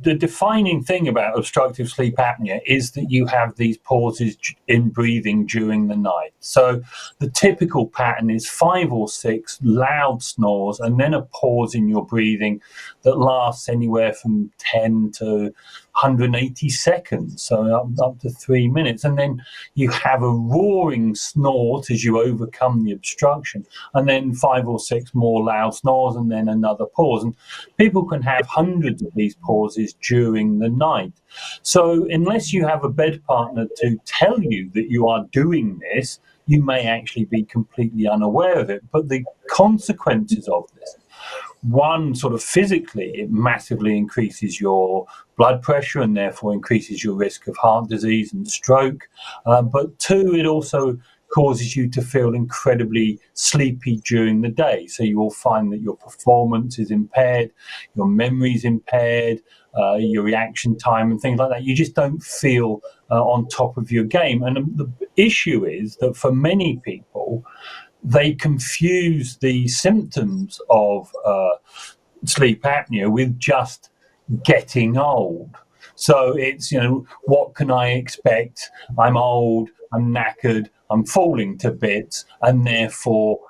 The defining thing about obstructive sleep apnea is that you have these pauses in breathing during the night. So the typical pattern is 5 or 6 loud snores and then a pause in your breathing that lasts anywhere from 10 to 180 seconds, so up to 3 minutes. And then you have a roaring snort as you overcome the obstruction, and then 5 or 6 more loud snores, and then another pause. And people can have hundreds of these pauses during the night. So unless you have a bed partner to tell you that you are doing this, you may actually be completely unaware of it. But the consequences of this, one, sort of physically, it massively increases your blood pressure and therefore increases your risk of heart disease and stroke. But 2, it also causes you to feel incredibly sleepy during the day. So you will find that your performance is impaired, your memory is impaired, your reaction time and things like that. You just don't feel on top of your game. And the issue is that for many people, they confuse the symptoms of sleep apnea with just getting old. So it's, what can I expect? I'm old, I'm knackered, I'm falling to bits, and therefore,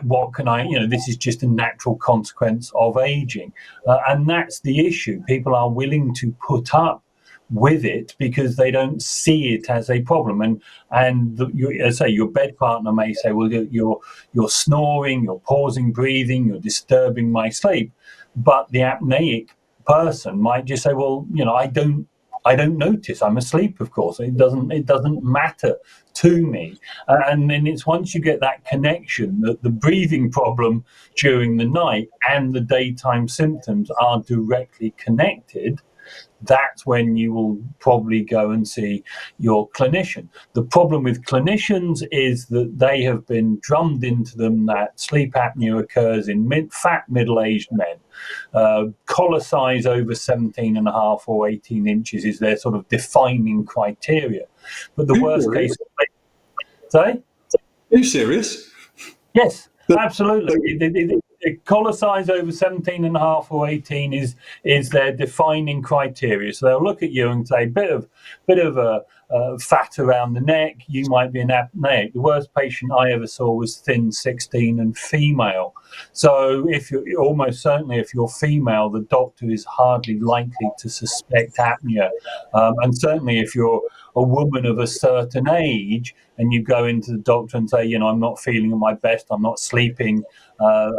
what can I, this is just a natural consequence of aging. And that's the issue. People are willing to put up with it because they don't see it as a problem. And as I say, your bed partner may say, well, you're snoring, you're pausing breathing, you're disturbing my sleep. But the apneic person might just say, well, I don't notice. I'm asleep, of course. It doesn't matter to me. And then it's once you get that connection that the breathing problem during the night and the daytime symptoms are directly connected, that's when you will probably go and see your clinician. The problem with clinicians is that they have been drummed into them that sleep apnea occurs in fat middle-aged men. Collar size over 17.5 or 18 inches is their sort of defining criteria. But the worst case... Sorry? Are you serious? Yes, absolutely. Collar size over 17.5 or 18 is their defining criteria. So they'll look at you and say, bit of a fat around the neck, you might be an apneic. The worst patient I ever saw was thin 16 and female. So if you're female, the doctor is hardly likely to suspect apnea. And certainly if you're a woman of a certain age and you go into the doctor and say, I'm not feeling at my best, I'm not sleeping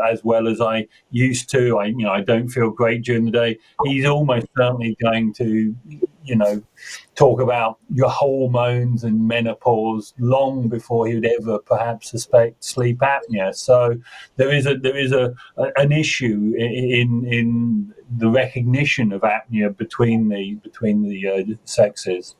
as well as I used to, I don't feel great during the day, he's almost certainly going to, talk about your hormones and menopause long before he would ever perhaps suspect sleep apnea. So there is an issue in the recognition of apnea between the sexes.